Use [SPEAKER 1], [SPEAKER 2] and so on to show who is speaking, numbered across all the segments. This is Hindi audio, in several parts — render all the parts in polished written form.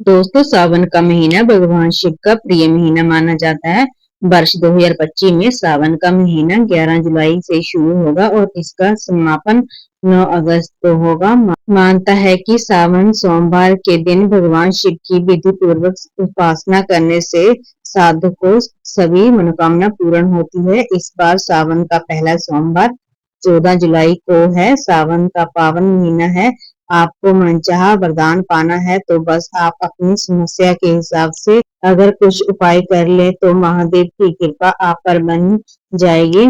[SPEAKER 1] दोस्तों, सावन का महीना भगवान शिव का प्रिय महीना माना जाता है। वर्ष 2025 में सावन का महीना 11 जुलाई से शुरू होगा और इसका समापन 9 अगस्त को होगा। मानता है कि सावन सोमवार के दिन भगवान शिव की विधि पूर्वक उपासना करने से साधु को सभी मनोकामना पूर्ण होती है। इस बार सावन का पहला सोमवार 14 जुलाई को है। सावन का पावन महीना है। आपको मनचाहा वरदान पाना है तो बस आप अपनी समस्या के हिसाब से अगर कुछ उपाय कर ले तो महादेव की कृपा आप पर बन जाएगी।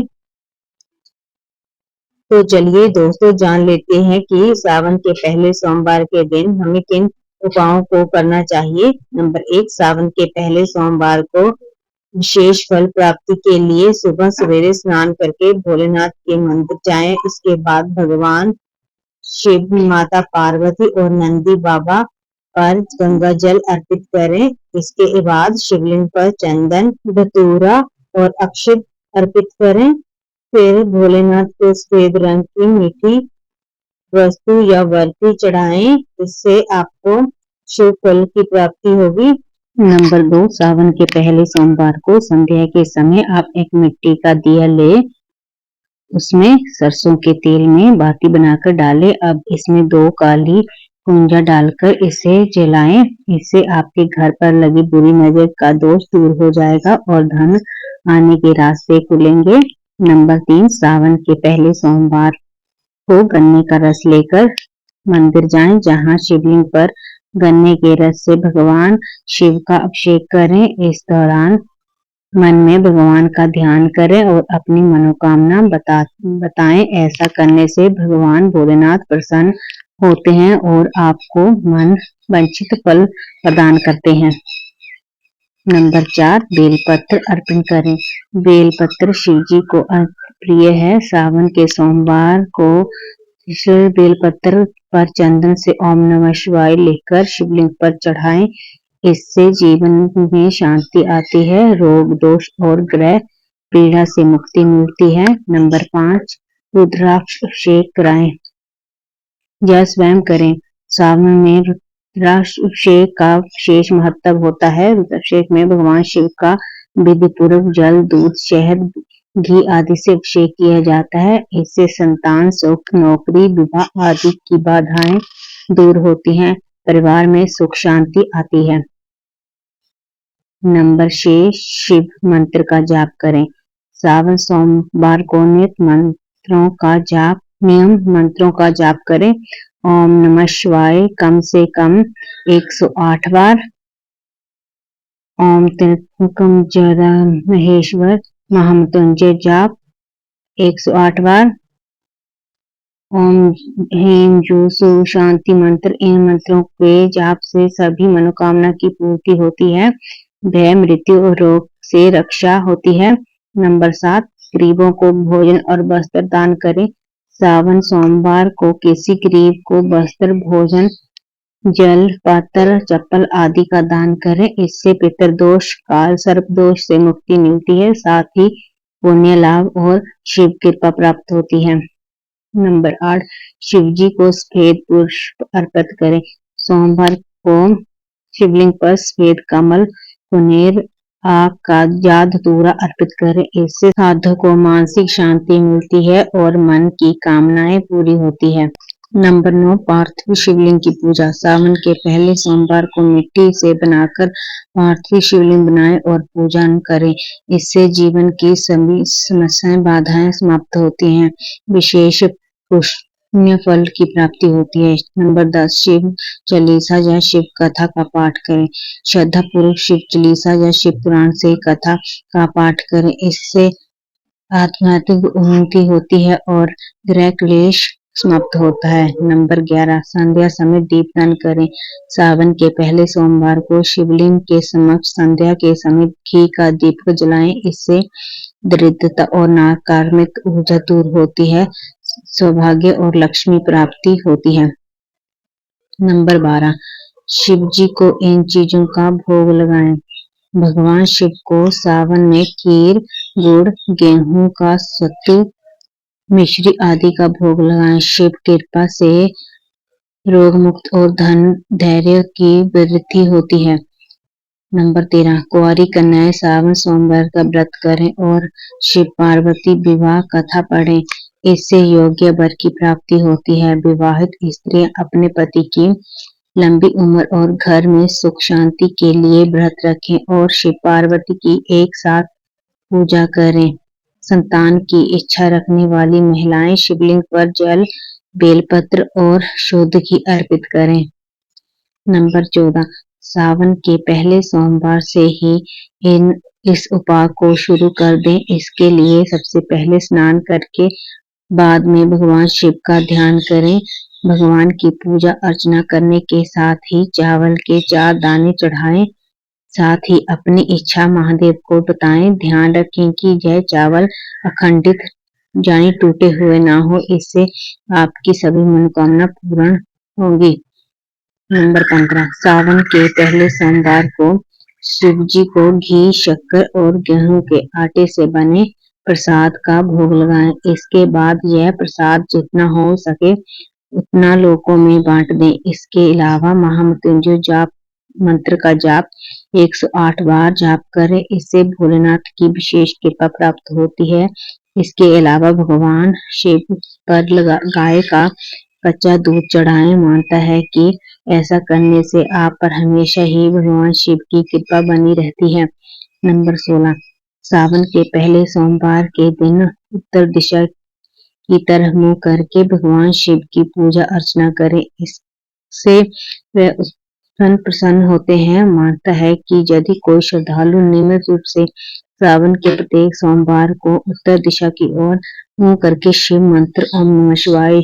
[SPEAKER 1] तो चलिए दोस्तों, जान लेते हैं कि सावन के पहले सोमवार के दिन हमें किन उपायों को करना चाहिए। नंबर 1, सावन के पहले सोमवार को विशेष फल प्राप्ति के लिए सुबह सवेरे स्नान करके भोलेनाथ के मंदिर जाएं। इसके बाद भगवान शिव, माता पार्वती और नंदी बाबा पर गंगा जल अर्पित करें। इसके बाद शिवलिंग पर चंदन, धतूरा और अक्षत अर्पित करें। फिर भोलेनाथ को सफेद रंग की मीठी वस्तु या बर्फी चढ़ाएं। इससे आपको शुभ फल की प्राप्ति होगी। नंबर 2, सावन के पहले सोमवार को संध्या के समय आप एक मिट्टी का दिया ले, उसमें सरसों के तेल में बाती बनाकर डालें। अब इसमें 2 काली कुंजा डालकर इसे जलाएं। इससे आपके घर पर लगी बुरी नजर का दोष दूर हो जाएगा और धन आने के रास्ते खुलेंगे। नंबर 3, सावन के पहले सोमवार को गन्ने का रस लेकर मंदिर जाएं, जहां शिवलिंग पर गन्ने के रस से भगवान शिव का अभिषेक करें। इस दौरान मन में भगवान का ध्यान करें और अपनी मनोकामना बताएं। ऐसा करने से भगवान भोलेनाथ प्रसन्न होते हैं और आपको मन वांछित फल प्रदान करते हैं। नंबर 4, बेलपत्र अर्पण करें। बेलपत्र शिव जी को प्रिय है। सावन के सोमवार को इस बेलपत्र पर चंदन से ओम नमः शिवाय लिखकर शिवलिंग पर चढ़ाएं। इससे जीवन में शांति आती है, रोग दोष और ग्रह पीड़ा से मुक्ति मिलती है। नंबर 5, रुद्राक्ष अभिषेक कराएं या स्वयं करें। सावन में रुद्राभिषेक का विशेष महत्व होता है। रुद्राभिषेक में भगवान शिव का विधि पूर्वक जल, दूध, शहद, घी आदि से अभिषेक किया जाता है। इससे संतान सुख, नौकरी, विवाह आदि की बाधाएं दूर होती हैं, परिवार में सुख शांति आती है। नंबर 6, शिव मंत्र का जाप करें। सावन सोमवार को नियम मंत्रों का जाप करें। ओम नमः शिवाय कम से कम 108 बार, ओम त्र्यंबकम जरा महेश्वर महामृत्युंजय जाप 108 बार, ओम ह्रीं जू सू शांति मंत्र। इन मंत्रों के जाप से सभी मनोकामना की पूर्ति होती है, भय, मृत्यु और रोग से रक्षा होती है। नंबर 7, गरीबों को भोजन और वस्त्र दान करें। सावन सोमवार को किसी गरीब को वस्त्र, भोजन, जल, पात्र, चप्पल आदि का दान करें। इससे पितृदोष, काल सर्प दोष से मुक्ति मिलती है, साथ ही पुण्य लाभ और शिव कृपा प्राप्त होती है। नंबर 8, शिव जी को सफेद पुष्प अर्पित करें। सोमवार को शिवलिंग पर सफेद कमल, कुनेर, आग का या धतूरा अर्पित करें। इससे साधु को मानसिक शांति मिलती है और मन की कामनाएं पूरी होती है। नंबर 9, पार्थिव शिवलिंग की पूजा। सावन के पहले सोमवार को मिट्टी से बनाकर पार्थिव शिवलिंग बनाएं और पूजन करें। इससे जीवन की सभी समस्याएं, बाधाएं समाप्त होती हैं, विशेष पुण्य फल की प्राप्ति होती है। नंबर 10, शिव चालीसा या शिव कथा का पाठ करें। श्रद्धा पूर्वक शिव चालीसा या शिव पुराण से कथा का पाठ करें। इससे आध्यात्मिक उन्नति होती है और ग्रह क्लेश समाप्त होता है। नंबर 11, संध्या समय दीपदान करें। सावन के पहले सोमवार को शिवलिंग के समक्ष संध्या के समय घी का दीपक जलाएं। इससे दरिद्रता और नकारात्मक ऊर्जा दूर होती है, सौभाग्य और लक्ष्मी प्राप्ति होती है। नंबर 12, शिव जी को इन चीजों का भोग लगाएं। भगवान शिव को सावन में खीर, गुड़, गेहूं का सत्तू, मिश्री आदि का भोग लगाएं। शिव कृपा से रोग मुक्त और धन धैर्य की वृद्धि होती है। नंबर 13 कुंवारी कन्याएं सावन सोमवार का व्रत करें और शिव पार्वती विवाह कथा पढ़ें। इससे योग्य वर की प्राप्ति होती है। विवाहित स्त्रियां अपने पति की लंबी उम्र और घर में सुख शांति के लिए व्रत रखें और शिव पार्वती की एक साथ पूजा करें। संतान की इच्छा रखने वाली महिलाएं शिवलिंग पर जल, बेलपत्र और शुद्ध घी अर्पित करें। नंबर 14 सावन के पहले सोमवार से ही इस उपाय को शुरू कर दें। इसके लिए सबसे पहले स्नान करके बाद में भगवान शिव का ध्यान करें। भगवान की पूजा अर्चना करने के साथ ही चावल के 4 दाने चढ़ाएं। साथ ही अपनी इच्छा महादेव को बताएं। ध्यान रखें कि यह चावल अखंडित यानी टूटे हुए ना हो, इससे आपकी सभी मनोकामना पूर्ण होगी। नंबर 15 सावन के पहले सोमवार को शिव जी को घी, शक्कर और गेहूं के आटे से बने प्रसाद का भोग लगाएं। इसके बाद यह प्रसाद जितना हो सके उतना लोगों में बांट दें। इसके अलावा महामृत्युंजय जाप मंत्र का जाप 108 बार जाप करें। इससे भोलेनाथ की विशेष कृपा प्राप्त होती है। इसके अलावा भगवान शिव पर गाय का कच्चा दूध चढ़ाएं। मानता है कि ऐसा करने से आप पर हमेशा ही भगवान शिव की कृपा बनी रहती है। नंबर 16 सावन के पहले सोमवार के दिन उत्तर दिशा की तरफ मुंह करके भगवान शिव की पूजा अर्चना करें। इससे वे प्रसन्न होते हैं। मानता है कि यदि कोई श्रद्धालु नियमित रूप से सावन के प्रत्येक सोमवार को उत्तर दिशा की ओर मुंह करके शिव मंत्र ओम नमः शिवाय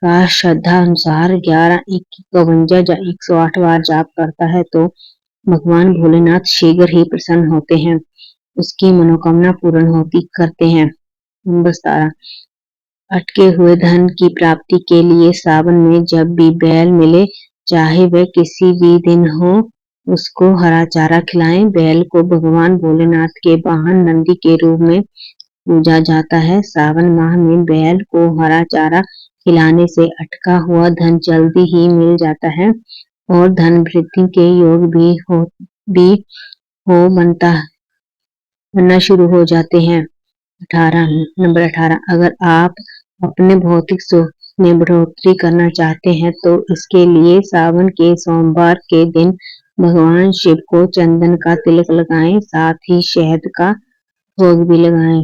[SPEAKER 1] का श्रद्धा अनुसार 11, 51 या 108 बार जाप करता है तो भगवान भोलेनाथ शीघ्र ही प्रसन्न होते हैं, उसकी मनोकामना पूर्ण होती करते हैं। नंबर 17 अटके हुए धन की प्राप्ति के लिए सावन में जब भी बैल मिले, चाहे वह किसी भी दिन हो, उसको हरा चारा खिलाएं। बैल को भगवान भोलेनाथ के वाहन नंदी के रूप में पूजा जाता है। सावन माह में बैल को हरा चारा खिलाने से अटका हुआ धन जल्दी ही मिल जाता है और धन वृद्धि के योग बनना शुरू हो जाते हैं। नंबर 18 अगर आप अपने भौतिक सुख में बढ़ोतरी करना चाहते हैं तो इसके लिए सावन के सोमवार के दिन भगवान शिव को चंदन का तिलक लगाएं, साथ ही शहद का भोग भी लगाएं।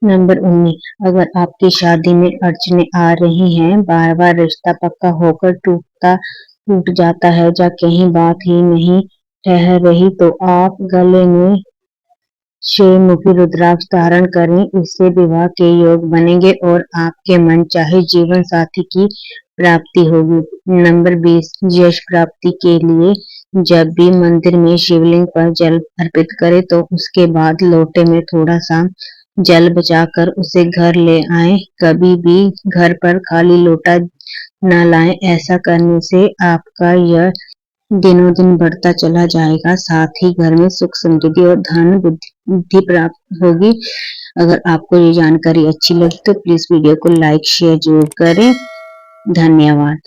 [SPEAKER 1] नंबर 19 अगर आपकी शादी में अड़चने आ रही हैं, बार बार रिश्ता पक्का होकर टूट जाता है या कहीं बात ही नहीं ठहर रही, तो आप गले में 6 मुखी रुद्राक्ष धारण करें। इससे विवाह के योग बनेंगे और आपके मन चाहे जीवन साथी की प्राप्ति होगी। नंबर 20 यश प्राप्ति के लिए जब भी मंदिर में शिवलिंग पर जल अर्पित करें तो उसके बाद लोटे में थोड़ा सा जल बचाकर उसे घर ले आएं। कभी भी घर पर खाली लोटा न लाएं। ऐसा करने से आपका यह दिनों दिन बढ़ता चला जाएगा। साथ ही घर में सुख समृद्धि और धन बुद्धि प्राप्त होगी। अगर आपको ये जानकारी अच्छी लगी तो प्लीज वीडियो को लाइक शेयर जरूर करें। धन्यवाद।